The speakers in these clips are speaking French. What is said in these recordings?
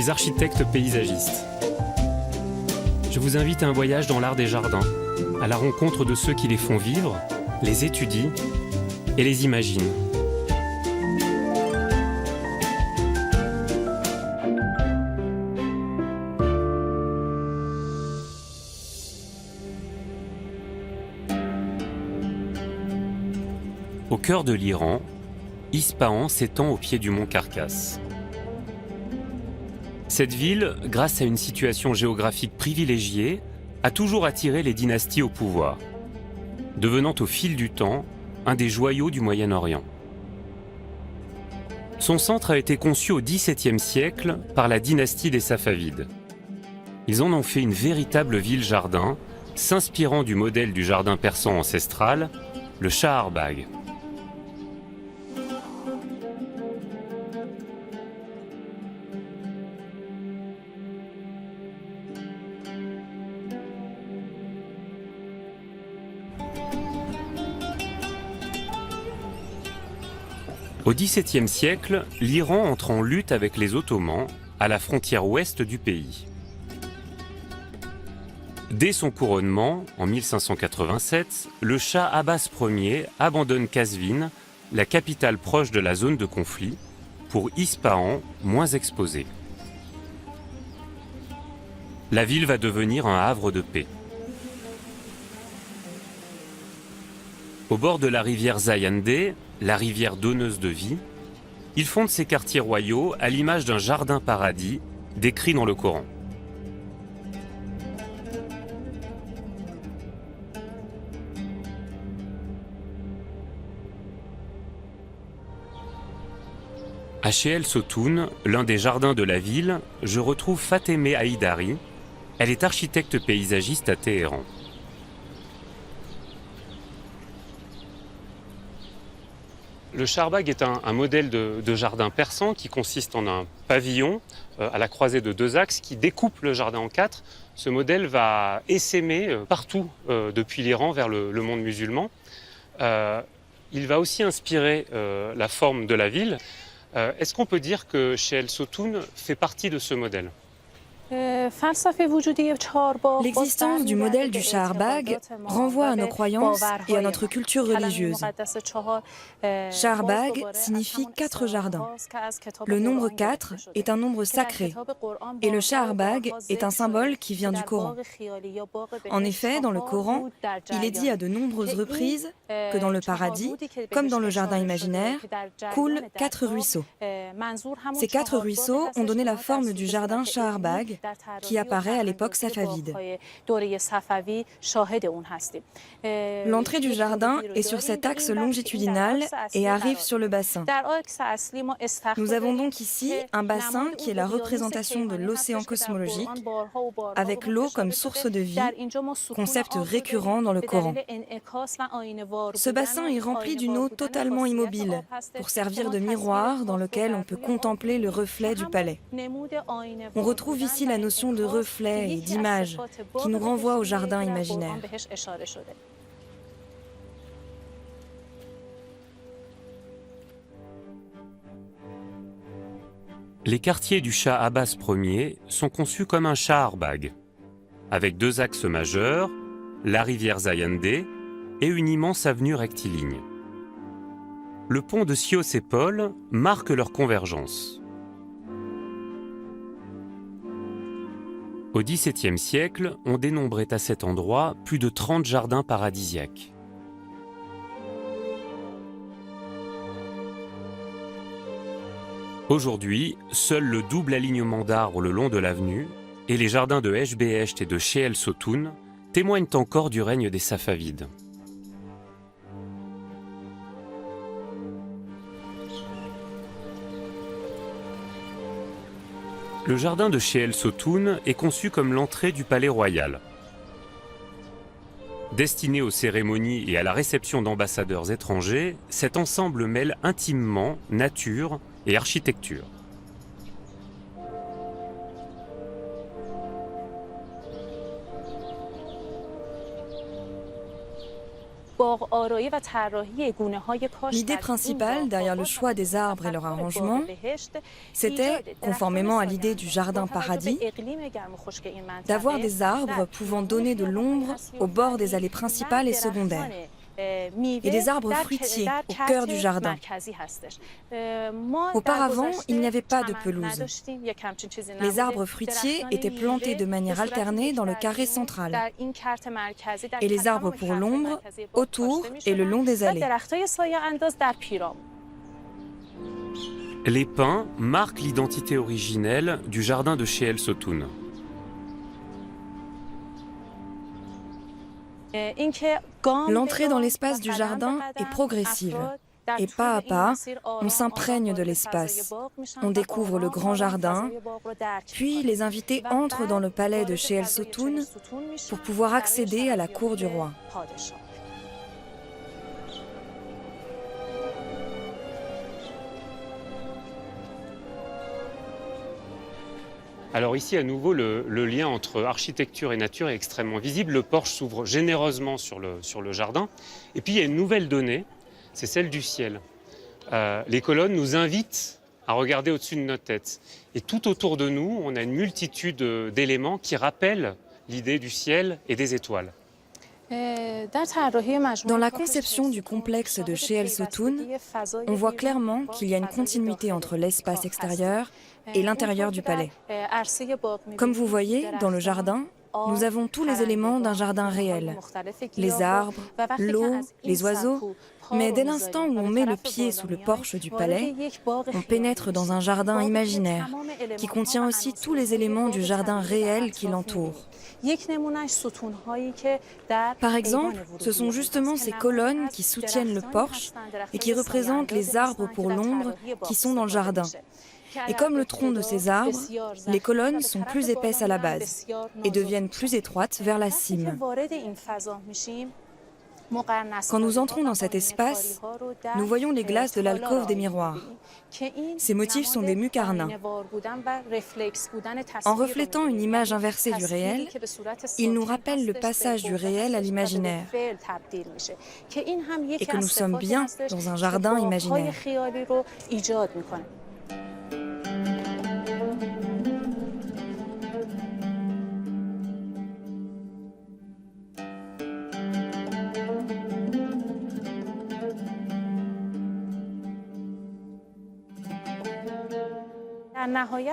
des architectes paysagistes. Je vous invite à un voyage dans l'art des jardins, à la rencontre de ceux qui les font vivre, les étudient et les imaginent. Au cœur de l'Iran, Ispahan s'étend au pied du mont Carcasse. Cette ville, grâce à une situation géographique privilégiée, a toujours attiré les dynasties au pouvoir, devenant au fil du temps un des joyaux du Moyen-Orient. Son centre a été conçu au XVIIe siècle par la dynastie des Safavides. Ils en ont fait une véritable ville-jardin, s'inspirant du modèle du jardin persan ancestral, le Shaharbagh. Au XVIIe siècle, l'Iran entre en lutte avec les Ottomans à la frontière ouest du pays. Dès son couronnement, en 1587, le Shah Abbas Ier abandonne Qazvin, la capitale proche de la zone de conflit, pour Ispahan, moins exposée. La ville va devenir un havre de paix. Au bord de la rivière Zayandeh, la rivière donneuse de vie, il fonde ses quartiers royaux à l'image d'un jardin paradis décrit dans le Coran. À Cheikh Sotoun, l'un des jardins de la ville, je retrouve Fatemeh Haïdari. Elle est architecte paysagiste à Téhéran. Le Shaharbagh est un modèle de jardin persan qui consiste en un pavillon à la croisée de deux axes qui découpe le jardin en quatre. Ce modèle va essaimer partout depuis l'Iran vers le monde musulman. Il va aussi inspirer la forme de la ville. Est-ce qu'on peut dire que Cheikh Sotoun fait partie de ce modèle ? L'existence du modèle du Shaharbagh renvoie à nos croyances et à notre culture religieuse. Shaharbagh signifie 4 jardins. Le nombre 4 est un nombre sacré et le Shaharbagh est un symbole qui vient du Coran. En effet, dans le Coran, il est dit à de nombreuses reprises que dans le paradis, comme dans le jardin imaginaire, coulent 4 ruisseaux. Ces 4 ruisseaux ont donné la forme du jardin Shaharbagh qui apparaît à l'époque safavide. L'entrée du jardin est sur cet axe longitudinal et arrive sur le bassin. Nous avons donc ici un bassin qui est la représentation de l'océan cosmologique, avec l'eau comme source de vie, concept récurrent dans le Coran. Ce bassin est rempli d'une eau totalement immobile, pour servir de miroir dans lequel on peut contempler le reflet du palais. On retrouve ici la notion de reflet et d'image qui nous renvoie au jardin imaginaire. Les quartiers du Shah Abbas Ier sont conçus comme un Shaharbagh, avec 2 axes majeurs, la rivière Zayandeh et une immense avenue rectiligne. Le pont de Sios-et-Paul marque leur convergence. Au XVIIe siècle, on dénombrait à cet endroit plus de 30 jardins paradisiaques. Aujourd'hui, seul le double alignement d'arbres le long de l'avenue et les jardins de Eshbehesht et de Cheikh Sotoun témoignent encore du règne des Safavides. Le jardin de Cheikh Sotoun est conçu comme l'entrée du palais royal. Destiné aux cérémonies et à la réception d'ambassadeurs étrangers, cet ensemble mêle intimement nature et architecture. L'idée principale derrière le choix des arbres et leur arrangement, c'était, conformément à l'idée du jardin paradis, d'avoir des arbres pouvant donner de l'ombre au bord des allées principales et secondaires, et des arbres fruitiers au cœur du jardin. Auparavant, il n'y avait pas de pelouse. Les arbres fruitiers étaient plantés de manière alternée dans le carré central, et les arbres pour l'ombre autour et le long des allées. Les pins marquent l'identité originelle du jardin de Sheel Sotoun. L'entrée dans l'espace du jardin est progressive. Et pas à pas, on s'imprègne de l'espace. On découvre le grand jardin, puis les invités entrent dans le palais de Sheel Sotoun pour pouvoir accéder à la cour du roi. Alors ici, à nouveau, le lien entre architecture et nature est extrêmement visible. Le porche s'ouvre généreusement sur le jardin. Et puis, il y a une nouvelle donnée, c'est celle du ciel. Les colonnes nous invitent à regarder au-dessus de notre tête. Et tout autour de nous, on a une multitude d'éléments qui rappellent l'idée du ciel et des étoiles. Dans la conception du complexe de Sheel Sotoun, on voit clairement qu'il y a une continuité entre l'espace extérieur et l'intérieur du palais. Comme vous voyez, dans le jardin, nous avons tous les éléments d'un jardin réel. Les arbres, l'eau, les oiseaux. Mais dès l'instant où on met le pied sous le porche du palais, on pénètre dans un jardin imaginaire qui contient aussi tous les éléments du jardin réel qui l'entoure. Par exemple, ce sont justement ces colonnes qui soutiennent le porche et qui représentent les arbres pour l'ombre qui sont dans le jardin. Et comme le tronc de ces arbres, les colonnes sont plus épaisses à la base et deviennent plus étroites vers la cime. Quand nous entrons dans cet espace, nous voyons les glaces de l'alcôve des miroirs. Ces motifs sont des muqarnas. En reflétant une image inversée du réel, ils nous rappellent le passage du réel à l'imaginaire et que nous sommes bien dans un jardin imaginaire.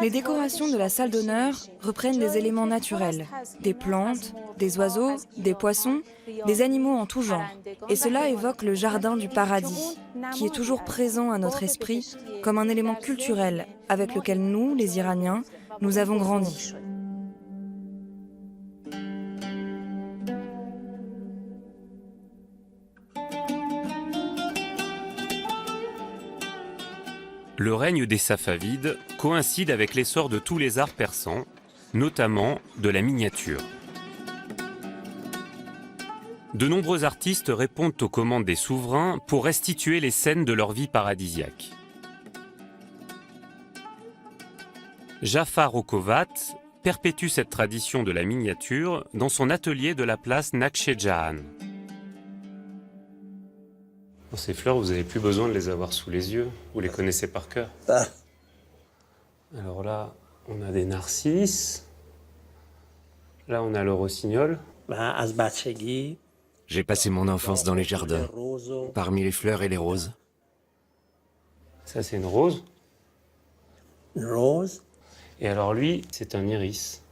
Les décorations de la salle d'honneur reprennent des éléments naturels, des plantes, des oiseaux, des poissons, des animaux en tout genre. Et cela évoque le jardin du paradis, qui est toujours présent à notre esprit comme un élément culturel avec lequel nous, les Iraniens, nous avons grandi. Le règne des Safavides coïncide avec l'essor de tous les arts persans, notamment de la miniature. De nombreux artistes répondent aux commandes des souverains pour restituer les scènes de leur vie paradisiaque. Jafar Okovat perpétue cette tradition de la miniature dans son atelier de la place Naqsh Jahan. Ces fleurs, vous n'avez plus besoin de les avoir sous les yeux, vous les connaissez par cœur. Alors là, on a des narcisses. Là, on a le rossignol. J'ai passé mon enfance dans les jardins, parmi les fleurs et les roses. Ça, c'est une rose. Rose. Et alors lui, c'est un iris.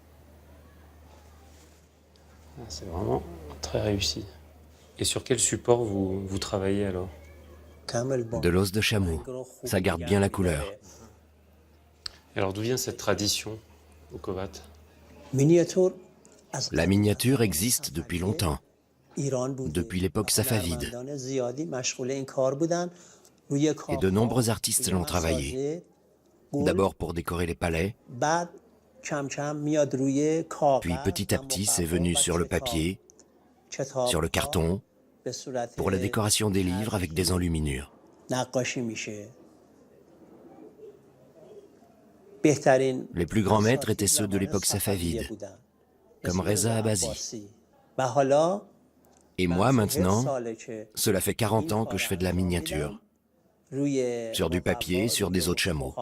C'est vraiment très réussi. Et sur quel support vous travaillez alors? De l'os de chameau. Ça garde bien la couleur. Alors d'où vient cette tradition au Okovat? La miniature existe depuis longtemps, depuis l'époque safavide. Et de nombreux artistes l'ont travaillé. D'abord pour décorer les palais, puis petit à petit c'est venu sur le papier, sur le carton, pour la décoration des livres avec des enluminures. Les plus grands maîtres étaient ceux de l'époque safavide, comme Reza Abazi. Et moi, maintenant, cela fait 40 ans que je fais de la miniature. Sur du papier, sur des os de chameau.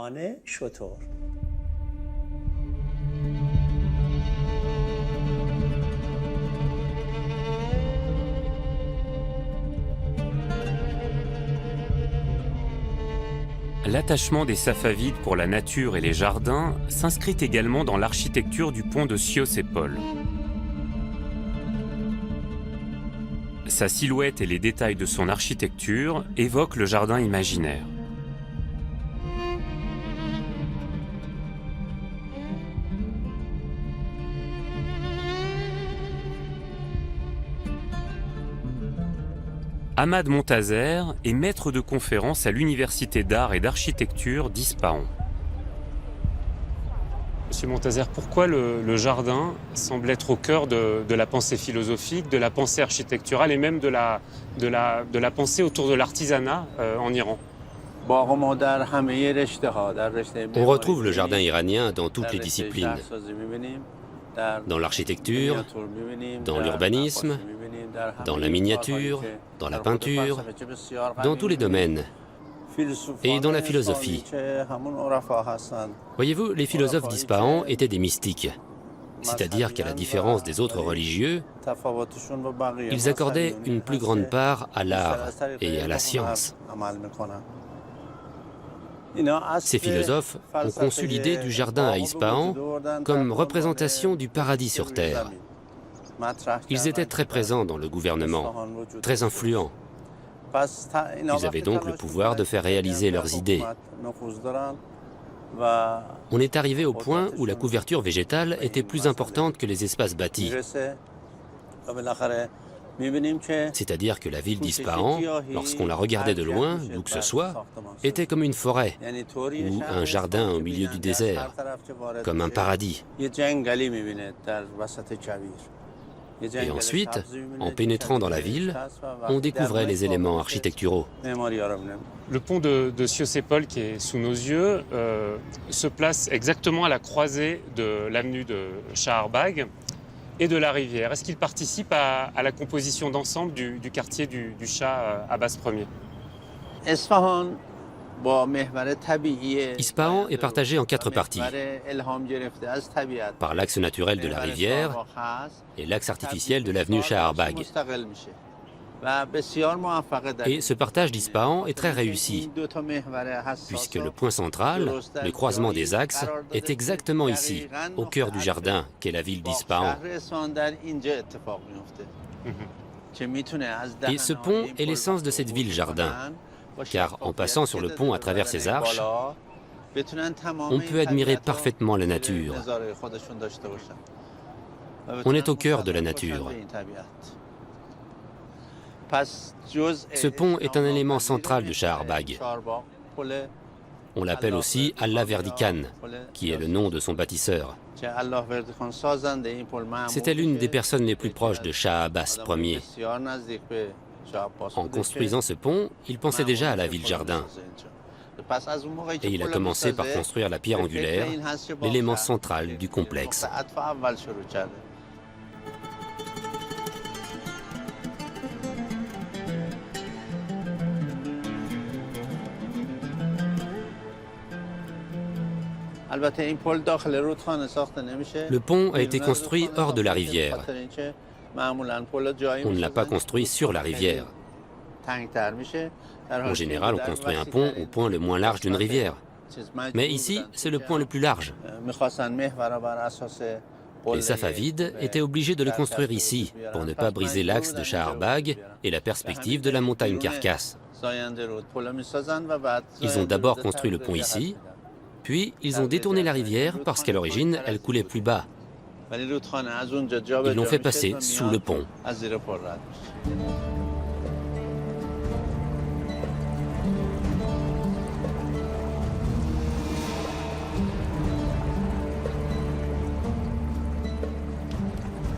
L'attachement des Safavides pour la nature et les jardins s'inscrit également dans l'architecture du pont de Chios-Épole. Sa silhouette et les détails de son architecture évoquent le jardin imaginaire. Ahmad Montazer est maître de conférences à l'Université d'art et d'architecture d'Ispahan. Monsieur Montazer, pourquoi le jardin semble être au cœur de la pensée philosophique, de la pensée architecturale et même de la pensée autour de l'artisanat en Iran? On retrouve le jardin iranien dans toutes les disciplines. Dans l'architecture, dans l'urbanisme, dans la miniature, dans la peinture, dans tous les domaines, et dans la philosophie. Voyez-vous, les philosophes d'Ispahan étaient des mystiques, c'est-à-dire qu'à la différence des autres religieux, ils accordaient une plus grande part à l'art et à la science. Ces philosophes ont conçu l'idée du jardin à Ispahan comme représentation du paradis sur terre. Ils étaient très présents dans le gouvernement, très influents. Ils avaient donc le pouvoir de faire réaliser leurs idées. On est arrivé au point où la couverture végétale était plus importante que les espaces bâtis. C'est-à-dire que la ville d'Ispahan, lorsqu'on la regardait de loin, d'où que ce soit, était comme une forêt ou un jardin au milieu du désert, comme un paradis. Et ensuite, en pénétrant dans la ville, on découvrait les éléments architecturaux. Le pont de Chios-Épole qui est sous nos yeux se place exactement à la croisée de l'avenue de Shaharbagh et de la rivière. Est-ce qu'il participe à la composition d'ensemble du quartier du Shah Abbas Ier? Ispahan est partagé en 4 parties, par l'axe naturel de la rivière et l'axe artificiel de l'avenue Shaharbagh. Et ce partage d'Ispahan est très réussi, puisque le point central, le croisement des axes, est exactement ici, au cœur du jardin, qu'est la ville d'Ispahan. Et ce pont est l'essence de cette ville-jardin, car en passant sur le pont à travers ces arches, on peut admirer parfaitement la nature. On est au cœur de la nature. Ce pont est un élément central de Shaharbagh. On l'appelle aussi Allah Verdi Khan, qui est le nom de son bâtisseur. C'était l'une des personnes les plus proches de Shah Abbas Ier. En construisant ce pont, il pensait déjà à la ville-jardin. Et il a commencé par construire la pierre angulaire, l'élément central du complexe. Le pont a été construit hors de la rivière. On ne l'a pas construit sur la rivière. En général, on construit un pont au point le moins large d'une rivière. Mais ici, c'est le point le plus large. Les Safavides étaient obligés de le construire ici, pour ne pas briser l'axe de Shaharbagh et la perspective de la montagne Carcasse. Ils ont d'abord construit le pont ici, puis ils ont détourné la rivière parce qu'à l'origine, elle coulait plus bas. Ils l'ont fait passer sous le pont.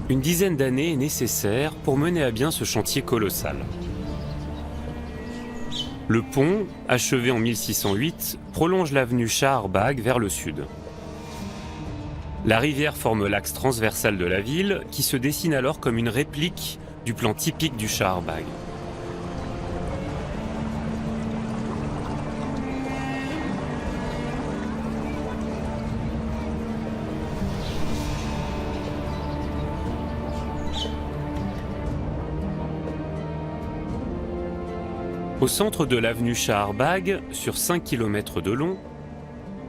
Une dizaine d'années est nécessaire pour mener à bien ce chantier colossal. Le pont, achevé en 1608, prolonge l'avenue Shaharbagh vers le sud. La rivière forme l'axe transversal de la ville, qui se dessine alors comme une réplique du plan typique du Shaharbagh. Au centre de l'avenue Shaharbagh, sur 5 km de long,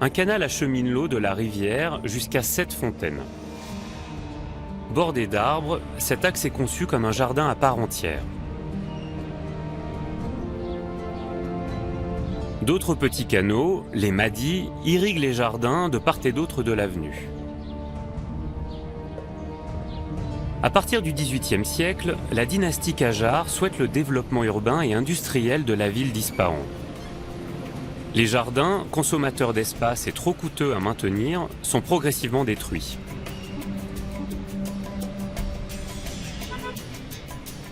un canal achemine l'eau de la rivière jusqu'à 7 fontaines. Bordé d'arbres, cet axe est conçu comme un jardin à part entière. D'autres petits canaux, les madis, irriguent les jardins de part et d'autre de l'avenue. À partir du XVIIIe siècle, la dynastie Qajar souhaite le développement urbain et industriel de la ville d'Ispahan. Les jardins, consommateurs d'espace et trop coûteux à maintenir, sont progressivement détruits.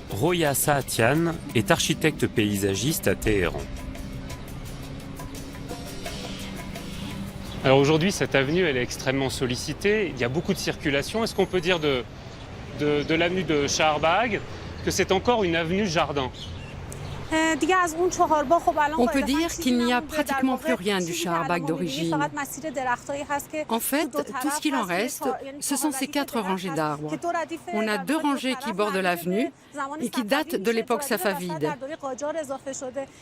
Roya Saatian est architecte paysagiste à Téhéran. Alors aujourd'hui, cette avenue elle est extrêmement sollicitée, il y a beaucoup de circulation. Est-ce qu'on peut dire de l'avenue de Shaharbagh que c'est encore une avenue jardin? On peut dire qu'il n'y a pratiquement plus rien du Shaharbagh d'origine. En fait, tout ce qu'il en reste, ce sont ces 4 rangées d'arbres. On a 2 rangées qui bordent l'avenue et qui datent de l'époque safavide.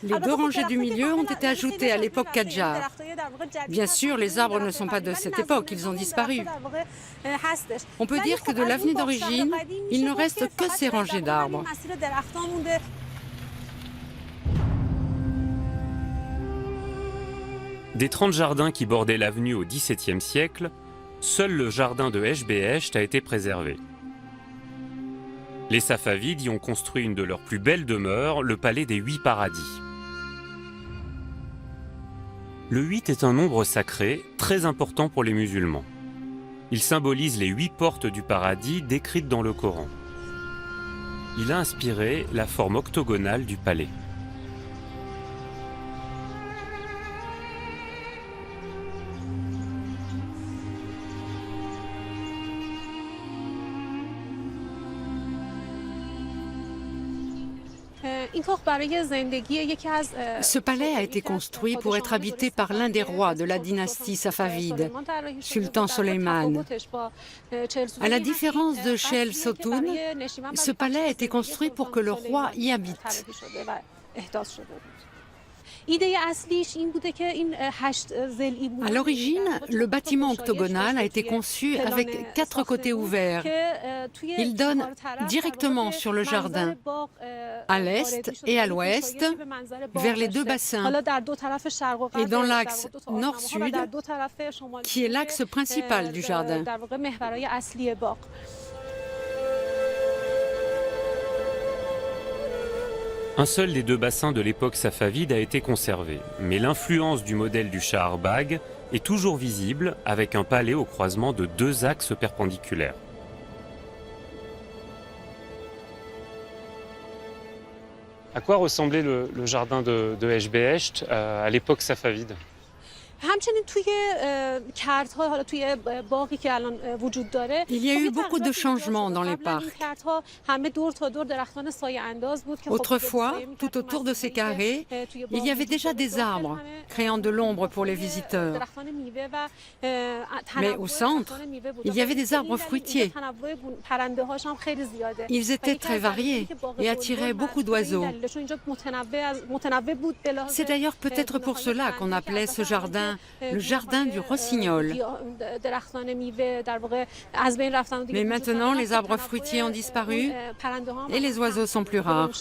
Les 2 rangées du milieu ont été ajoutées à l'époque Qadjar. Bien sûr, les arbres ne sont pas de cette époque, ils ont disparu. On peut dire que de l'avenue d'origine, il ne reste que ces rangées d'arbres. Des 30 jardins qui bordaient l'avenue au XVIIe siècle, seul le jardin de Eshbehesht a été préservé. Les Safavides y ont construit une de leurs plus belles demeures, le palais des 8 paradis. Le 8 est un nombre sacré, très important pour les musulmans. Il symbolise les 8 portes du paradis décrites dans le Coran. Il a inspiré la forme octogonale du palais. Ce palais a été construit pour être habité par l'un des rois de la dynastie safavide, Sultan Soleiman. À la différence de Chel Sotoun, ce palais a été construit pour que le roi y habite. À l'origine, le bâtiment octogonal a été conçu avec 4 côtés ouverts. Il donne directement sur le jardin, à l'est et à l'ouest, vers les 2 bassins, et dans l'axe nord-sud, qui est l'axe principal du jardin. Un seul des 2 bassins de l'époque safavide a été conservé, mais l'influence du modèle du Shaharbagh est toujours visible avec un palais au croisement de 2 axes perpendiculaires. À quoi ressemblait le jardin de Eshbehesht à l'époque safavide ? Il y a eu beaucoup de changements dans les parcs. Autrefois, tout autour de ces carrés, il y avait déjà des arbres, créant de l'ombre pour les visiteurs. Mais au centre, il y avait des arbres fruitiers. Ils étaient très variés et attiraient beaucoup d'oiseaux. C'est d'ailleurs peut-être pour cela qu'on appelait ce jardin le jardin du rossignol. Mais maintenant, les arbres fruitiers ont disparu et les oiseaux sont plus rares.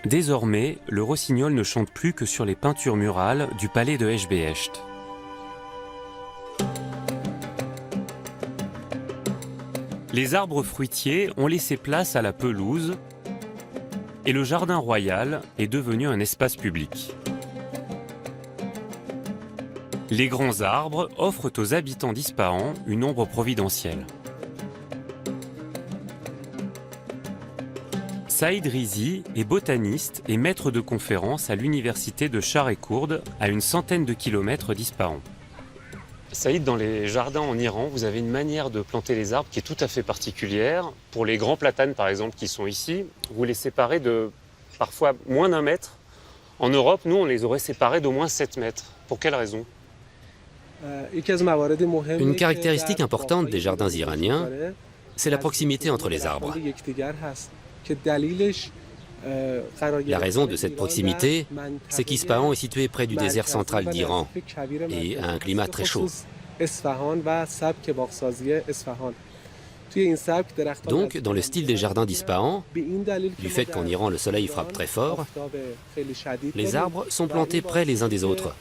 Désormais, le rossignol ne chante plus que sur les peintures murales du palais de Eshbehesht. Les arbres fruitiers ont laissé place à la pelouse et le jardin royal est devenu un espace public. Les grands arbres offrent aux habitants d'Ispahan une ombre providentielle. Saïd Rizi est botaniste et maître de conférences à l'université de Shah-e-Khourd, à une centaine de kilomètres d'Ispahan. Saïd, dans les jardins en Iran, vous avez une manière de planter les arbres qui est tout à fait particulière. Pour les grands platanes, par exemple, qui sont ici, vous les séparez de parfois moins d'1 mètre. En Europe, nous, on les aurait séparés d'au moins 7 mètres. Pour quelle raison? Une caractéristique importante des jardins iraniens, c'est la proximité entre les arbres. La raison de cette proximité, c'est qu'Ispahan est situé près du désert central d'Iran et a un climat très chaud. Donc, dans le style des jardins d'Ispahan, du fait qu'en Iran le soleil frappe très fort, les arbres sont plantés près les uns des autres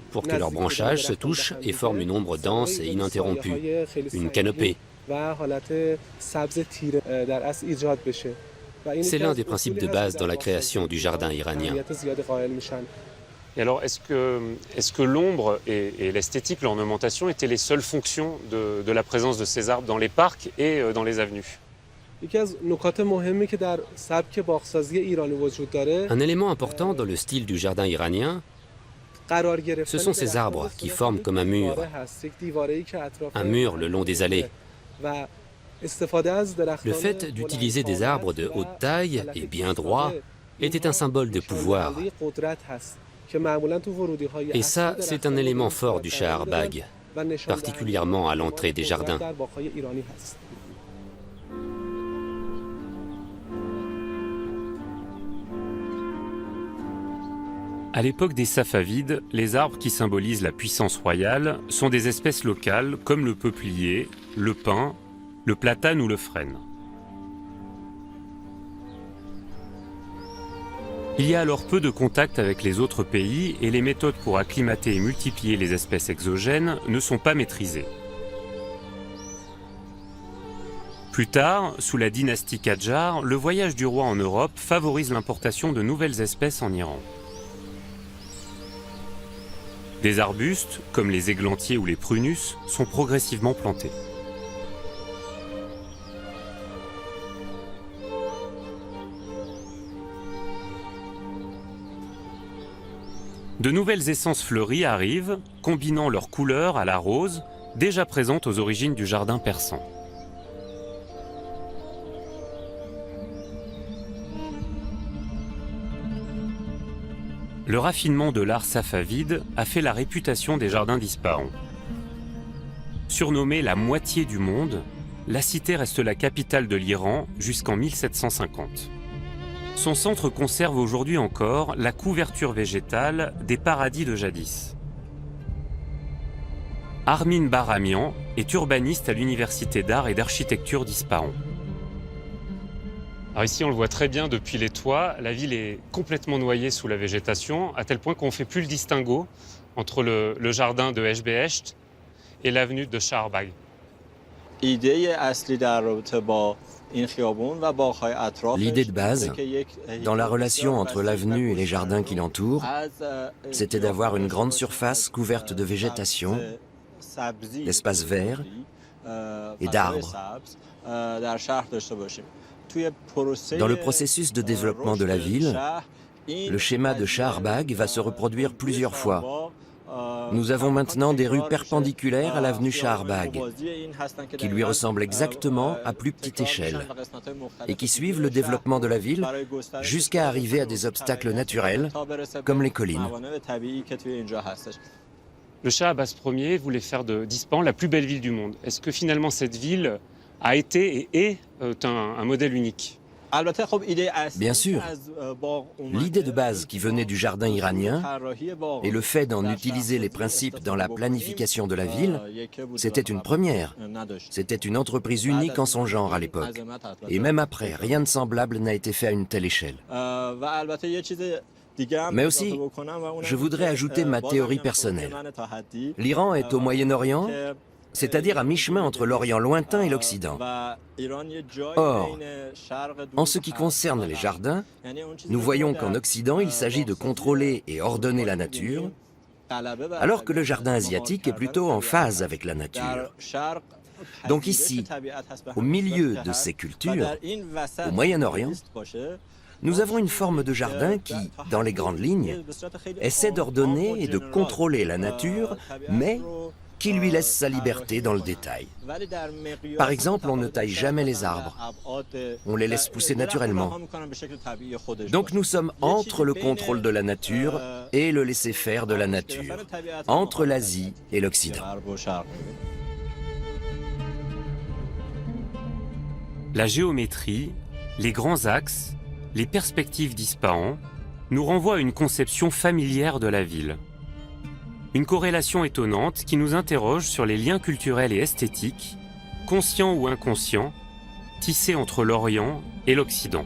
pour que leurs branchages se touchent et forment une ombre dense et ininterrompue, une canopée. C'est l'un des principes de base dans la création du jardin iranien. Et alors, est-ce que l'ombre et l'esthétique, l'ornementation étaient les seules fonctions de la présence de ces arbres dans les parcs et dans les avenues? Un élément important dans le style du jardin iranien, ce sont ces arbres qui forment comme un mur le long des allées. Le fait d'utiliser des arbres de haute taille et bien droits était un symbole de pouvoir. Et ça, c'est un élément fort du Shahar Bagh, particulièrement à l'entrée des jardins. À l'époque des Safavides, les arbres qui symbolisent la puissance royale sont des espèces locales comme le peuplier, le pin, le platane ou le frêne. Il y a alors peu de contact avec les autres pays et les méthodes pour acclimater et multiplier les espèces exogènes ne sont pas maîtrisées. Plus tard, sous la dynastie Kadjar, le voyage du roi en Europe favorise l'importation de nouvelles espèces en Iran. Des arbustes, comme les églantiers ou les prunus, sont progressivement plantés. De nouvelles essences fleuries arrivent, combinant leurs couleurs à la rose, déjà présente aux origines du jardin persan. Le raffinement de l'art safavide a fait la réputation des jardins d'Ispahan. Surnommée la moitié du monde, la cité reste la capitale de l'Iran jusqu'en 1750. Son centre conserve aujourd'hui encore la couverture végétale des paradis de jadis. Armin Baramian est urbaniste à l'université d'art et d'architecture d'Ispahan. Alors ici, on le voit très bien depuis les toits, la ville est complètement noyée sous la végétation, à tel point qu'on ne fait plus le distinguo entre le jardin de Eshbehesht et l'avenue de Shahar Bagh. L'idée de base, dans la relation entre l'avenue et les jardins qui l'entourent, c'était d'avoir une grande surface couverte de végétation, d'espaces verts et d'arbres. Dans le processus de développement de la ville, le schéma de Shahar Bagh va se reproduire plusieurs fois. Nous avons maintenant des rues perpendiculaires à l'avenue Shahar Bagh, qui lui ressemblent exactement à plus petite échelle, et qui suivent le développement de la ville jusqu'à arriver à des obstacles naturels, comme les collines. Le Shah Abbas Ier voulait faire d'Ispahan la plus belle ville du monde. Est-ce que finalement cette ville a été et est un modèle unique? Bien sûr, l'idée de base qui venait du jardin iranien et le fait d'en utiliser les principes dans la planification de la ville, c'était une première. C'était une entreprise unique en son genre à l'époque. Et même après, rien de semblable n'a été fait à une telle échelle. Mais aussi, je voudrais ajouter ma théorie personnelle. L'Iran est au Moyen-Orient, c'est-à-dire à mi-chemin entre l'Orient lointain et l'Occident. Or, en ce qui concerne les jardins, nous voyons qu'en Occident, il s'agit de contrôler et ordonner la nature, alors que le jardin asiatique est plutôt en phase avec la nature. Donc ici, au milieu de ces cultures, au Moyen-Orient, Nous avons une forme de jardin qui, dans les grandes lignes, essaie d'ordonner et de contrôler la nature, mais qui lui laisse sa liberté dans le détail. Par exemple, on ne taille jamais les arbres. On les laisse pousser naturellement. Donc nous sommes entre le contrôle de la nature et le laisser-faire de la nature, entre l'Asie et l'Occident. La géométrie, les grands axes, les perspectives d'Ispahan nous renvoient à une conception familière de la ville. Une corrélation étonnante qui nous interroge sur les liens culturels et esthétiques, conscients ou inconscients, tissés entre l'Orient et l'Occident.